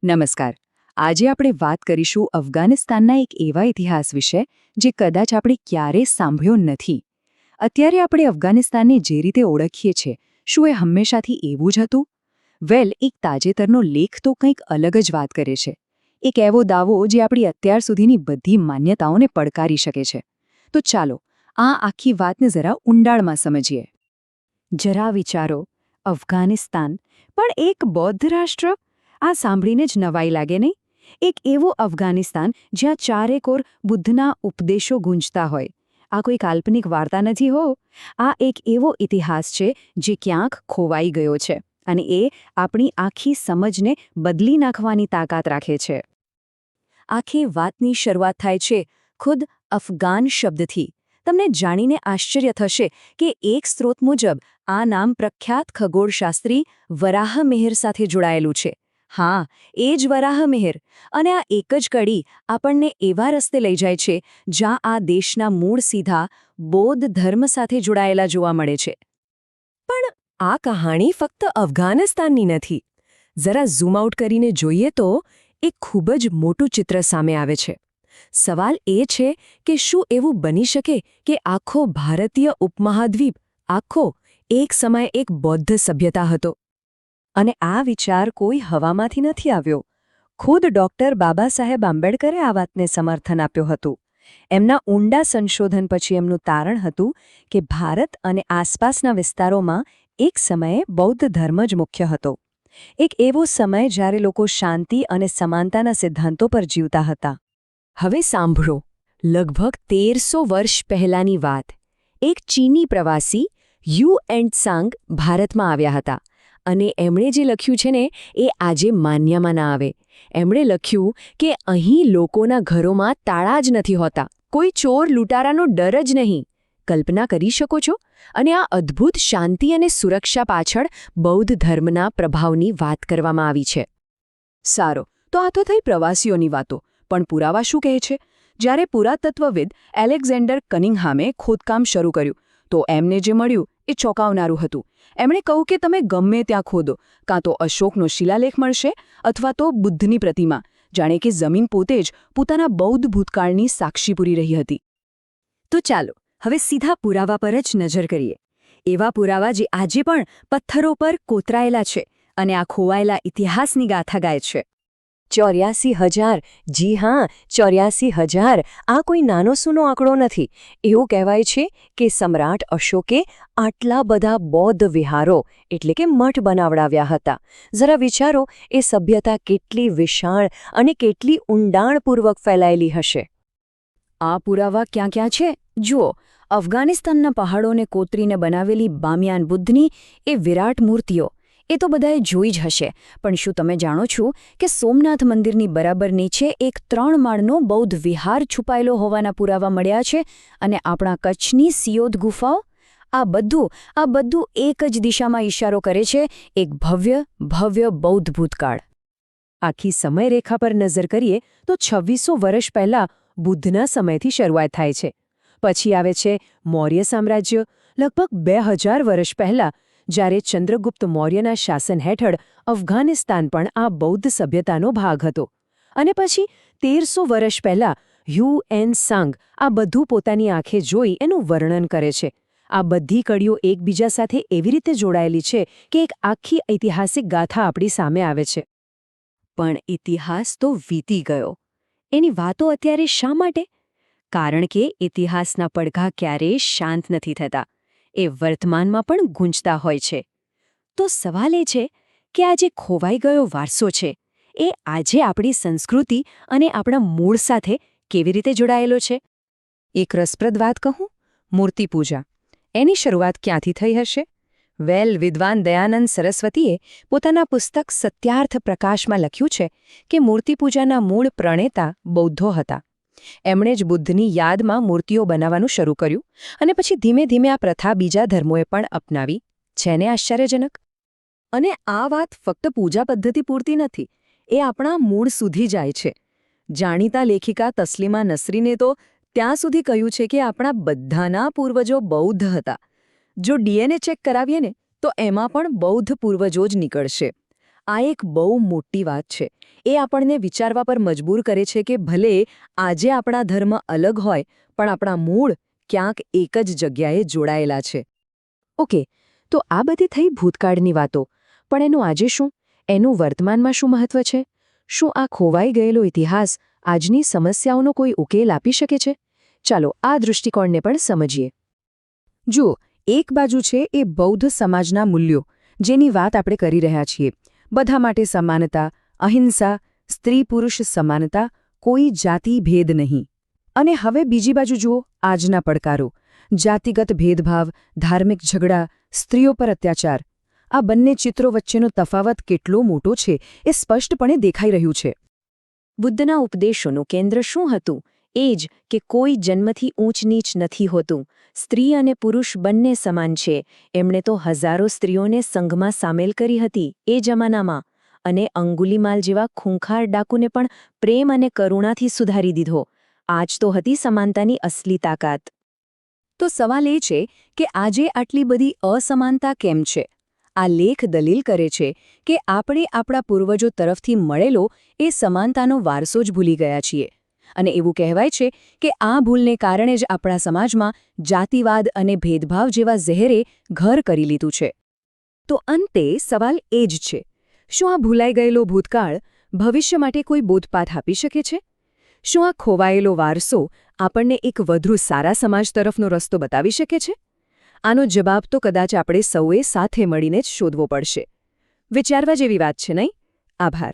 નમસ્કાર. આજે આપણે વાત કરીશું અફઘાનિસ્તાનના એક એવા ઇતિહાસ વિશે જે કદાચ આપણે ક્યારેય સાંભળ્યો નથી. અત્યારે આપણે અફઘાનિસ્તાનને જે રીતે ઓળખીએ છીએ, શું એ હંમેશાથી એવું જ હતું? વેલ, એક તાજેતરનો લેખ તો કંઈક અલગ જ વાત કરે છે. એક એવો દાવો જે આપણી અત્યાર સુધીની બધી માન્યતાઓને પડકારી શકે છે. તો ચાલો, આ આખી વાતને જરા ઊંડાણમાં સમજીએ. જરા વિચારો, અફઘાનિસ્તાન પણ એક બૌદ્ધ રાષ્ટ્ર? આ સાંભળીને જ નવાઈ લાગે નહીં? એક એવું અફઘાનિસ્તાન જ્યાં ચારેકોર બુદ્ધના ઉપદેશો ગૂંજતા હોય. આ કોઈ કાલ્પનિક વાર્તા નથી હો. આ એક એવો ઇતિહાસ છે જે ક્યાંક ખોવાઈ ગયો છે, અને એ આપણી આખી સમજને બદલી નાખવાની તાકાત રાખે છે. આખી વાતની શરૂઆત થાય છે ખુદ અફઘાન શબ્દથી. તમને જાણીને આશ્ચર્ય થશે કે એક સ્ત્રોત મુજબ આ નામ પ્રખ્યાત ખગોળશાસ્ત્રી વરાહમિહિર સાથે જોડાયેલું છે. હા, એ જ વરાહમિહિર. અને આ એક જ કડી આપણને એવા રસ્તે લઈ જાય છે જ્યાં આ દેશના મૂળ સીધા બૌદ્ધ ધર્મ સાથે જોડાયેલા જોવા મળે છે. પણ આ કહાણી ફક્ત અફઘાનિસ્તાનની નથી. જરા ઝૂમ આઉટ કરીને જોઈએ તો એક ખૂબ જ મોટું ચિત્ર સામે આવે છે. સવાલ એ છે કે શું એવું બની શકે કે આખો ભારતીય ઉપમહાદ્વીપ આખો એક સમયે એક બૌદ્ધ સભ્યતા હતો? અને આ વિચાર કોઈ હવામાંથી નથી આવ્યો. ખુદ ડૉક્ટર બાબા સાહેબ આંબેડકરે આ વાતને સમર્થન આપ્યું હતું. એમના ઊંડા સંશોધન પછી એમનું તારણ હતું કે ભારત અને આસપાસના વિસ્તારોમાં એક સમયે બૌદ્ધ ધર્મ જ મુખ્ય હતો. એક એવો સમય જ્યારે લોકો શાંતિ અને સમાનતાના સિદ્ધાંતો પર જીવતા હતા. હવે સાંભળો, લગભગ 1300 વર્ષ પહેલાંની વાત. એક ચીની પ્રવાસી યુ એન્ડ સાંગ ભારતમાં આવ્યા હતા. અને એમણે જે લખ્યું છે ને, એ આજે માન્યમાં ના આવે. એમણે લખ્યું કે અહીં લોકોના ઘરોમાં તાળા જ નથી હોતા, કોઈ ચોર લૂંટારાનો ડર જ નહીં. કલ્પના કરી શકો છો? અને આ અદ્ભુત શાંતિ અને સુરક્ષા પાછળ બૌદ્ધ ધર્મના પ્રભાવની વાત કરવામાં આવી છે. સારો, તો આ તો થઈ પ્રવાસીઓની વાતો. પણ પુરાવા શું કહે છે? જ્યારે પુરાતત્વવિદ એલેક્ઝેન્ડર કનિંગહામે ખોદકામ શરૂ કર્યું, તો એમને જે મળ્યું એ ચોંકાવનારું હતું. એમણે કહ્યું કે તમે ગમે ત્યાં ખોદો, કાં તો અશોકનો શિલાલેખ મળશે અથવા તો બુદ્ધની પ્રતિમા, જાણે કે જમીન પોતે જ પોતાના બૌદ્ધ ભૂતકાળની સાક્ષી પૂરી રહી હતી. તો ચાલો હવે સીધા પુરાવા પર જ નજર કરીએ. એવા પુરાવા જે આજે પણ પથ્થરો પર કોતરાયેલા છે અને આ ખોવાયેલા ઇતિહાસની ગાથા ગાય છે. 84,000, જી હા, 84,000. આ કોઈ નાનો સૂનો આંકડો નથી. એવું કહેવાય છે કે સમ્રાટ અશોકે આટલા બધા બૌદ્ધ વિહારો એટલે કે મઠ બનાવડાવ્યા હતા. જરા વિચારો, એ સભ્યતા કેટલી વિશાળ અને કેટલી ઊંડાણપૂર્વક ફેલાયેલી હશે. આ પુરાવા ક્યાં ક્યાં છે? જુઓ, અફઘાનિસ્તાનના પહાડોને કોતરીને બનાવેલી બામિયાન બુદ્ધની એ વિરાટ મૂર્તિઓ, એ તો બધાએ જોઈ જ હશે. પણ શું તમે જાણો છો કે સોમનાથ મંદિરની બરાબર નીચે એક 3 માળનો બૌદ્ધ વિહાર છુપાયેલો હોવાના પુરાવા મળ્યા છે? અને આપણા કચ્છની સિયોદ ગુફાઓ? આ બધું એક જ દિશામાં ઇશારો કરે છે, એક ભવ્ય બૌદ્ધ ભૂતકાળ. આખી સમયરેખા પર નજર કરીએ તો 2600 વર્ષ પહેલાં બુદ્ધના સમયથી શરૂઆત થાય છે. પછી આવે છે મૌર્ય સામ્રાજ્ય, લગભગ 2000 વર્ષ પહેલાં, જ્યારે ચંદ્રગુપ્ત મૌર્યના શાસન હેઠળ અફઘાનિસ્તાન પણ આ બૌદ્ધ સભ્યતાનો ભાગ હતો. અને પછી 1300 વર્ષ પહેલાં યુ એન સાંગ આ બધું પોતાની આંખે જોઈ એનું વર્ણન કરે છે. આ બધી કડીઓ એકબીજા સાથે એવી રીતે જોડાયેલી છે કે એક આખી ઐતિહાસિક ગાથા આપણી સામે આવે છે. પણ ઇતિહાસ તો વીતી ગયો. એની વાતો અત્યારે શા માટે? કારણ કે ઇતિહાસના પડઘા ક્યારેય શાંત નથી થતા. એ વર્તમાનમાં પણ ગૂંજતા હોય છે. તો સવાલ એ છે કે આ જે ખોવાઈ ગયો વારસો છે, એ આજે આપણી સંસ્કૃતિ અને આપણા મૂળ સાથે કેવી રીતે જોડાયેલો છે? એક રસપ્રદ વાત કહું, મૂર્તિપૂજા. એની શરૂઆત ક્યાંથી થઈ હશે? વેલ, વિદ્વાન દયાનંદ સરસ્વતીએ પોતાના પુસ્તક સત્યાર્થ પ્રકાશમાં લખ્યું છે કે મૂર્તિપૂજાના મૂળ પ્રણેતા બૌદ્ધો હતા. એમણે જ બુદ્ધની યાદમાં મૂર્તિઓ બનાવવાનું શરૂ કર્યું, અને પછી ધીમે ધીમે આ પ્રથા બીજા ધર્મોએ પણ અપનાવી. છે ને આશ્ચર્યજનક? અને આ વાત ફક્ત પૂજા પદ્ધતિ પૂરતી નથી, એ આપણા મૂળ સુધી જાય છે. જાણીતા લેખિકા તસ્લીમા નસરીને તો ત્યાં સુધી કહ્યું છે કે આપણા બધાના પૂર્વજો બૌદ્ધ હતા. જો ડીએનએ ચેક કરાવીએ ને, તો એમાં પણ બૌદ્ધ પૂર્વજો જ નીકળશે. આ એક બહુ મોટી વાત છે. એ આપણને વિચારવા પર મજબૂર કરે છે કે ભલે આજે આપણા ધર્મ અલગ હોય પણ આપણા મૂળ ક્યાંક એક જ જગ્યાએ જોડાયેલા છે. ઓકે, તો આ બધી થઈ ભૂતકાળની વાતો, પણ એનું આજે શું? એનું વર્તમાનમાં શું મહત્વ છે? શું આ ખોવાઈ ગયેલો ઇતિહાસ આજની સમસ્યાઓનો કોઈ ઉકેલ આપી શકે છે? ચાલો આ દૃષ્ટિકોણને પણ સમજીએ. જુઓ, એક બાજુ છે એ બૌદ્ધ સમાજના મૂલ્યો, જેની વાત આપણે કરી રહ્યા છીએ. બધા માટે સમાનતા, અહિંસા, સ્ત્રી-પુરુષ સમાનતા, કોઈ જાતિ ભેદ નહીં. અને હવે બીજી બાજુ જુઓ આજના પડકારો: જાતિગત ભેદભાવ, ધાર્મિક ઝઘડા, સ્ત્રીઓ પર અત્યાચાર. આ બંને ચિત્રો વચ્ચેનો તફાવત કેટલો મોટો છે એ સ્પષ્ટપણે દેખાઈ રહ્યું છે. બુદ્ધના ઉપદેશોનું કેન્દ્ર શું હતું? એ જ કે કોઈ જન્મથી ઊંચ નીચ નથી હોતું. સ્ત્રી અને પુરુષ બંને સમાન છે. એમણે તો હજારો સ્ત્રીઓને સંઘમાં સામેલ કરી હતી એ જમાનામાં, અને અંગુલીમાલ જેવા ખૂંખાર ડાકુને પણ પ્રેમ અને કરુણાથી સુધારી દીધો. આજ તો હતી સમાનતાની અસલી તાકાત. તો સવાલ એ છે કે આજે આટલી બધી અસમાનતા કેમ છે? આ લેખ દલીલ કરે છે કે આપણે આપણા પૂર્વજો તરફથી મળેલો એ સમાનતાનો વારસો જ ભૂલી ગયા છીએ. અને એવું કહેવાય છે કે આ ભૂલને કારણે જ આપણા સમાજમાં જાતિવાદ અને ભેદભાવ જેવા ઝેરે ઘર કરી લીધું છે. તો અંતે સવાલ એ જ છે, શું આ ભૂલાઈ ગયેલો ભૂતકાળ ભવિષ્ય માટે કોઈ બોધપાઠ આપી શકે છે? શું આ ખોવાયેલો વારસો આપણને એક વધુ સારા સમાજ તરફનો રસ્તો બતાવી શકે છે? આનો જવાબ તો કદાચ આપણે સૌએ સાથે મળીને જ શોધવો પડશે. વિચારવા જેવી વાત છે, નહીં? આભાર.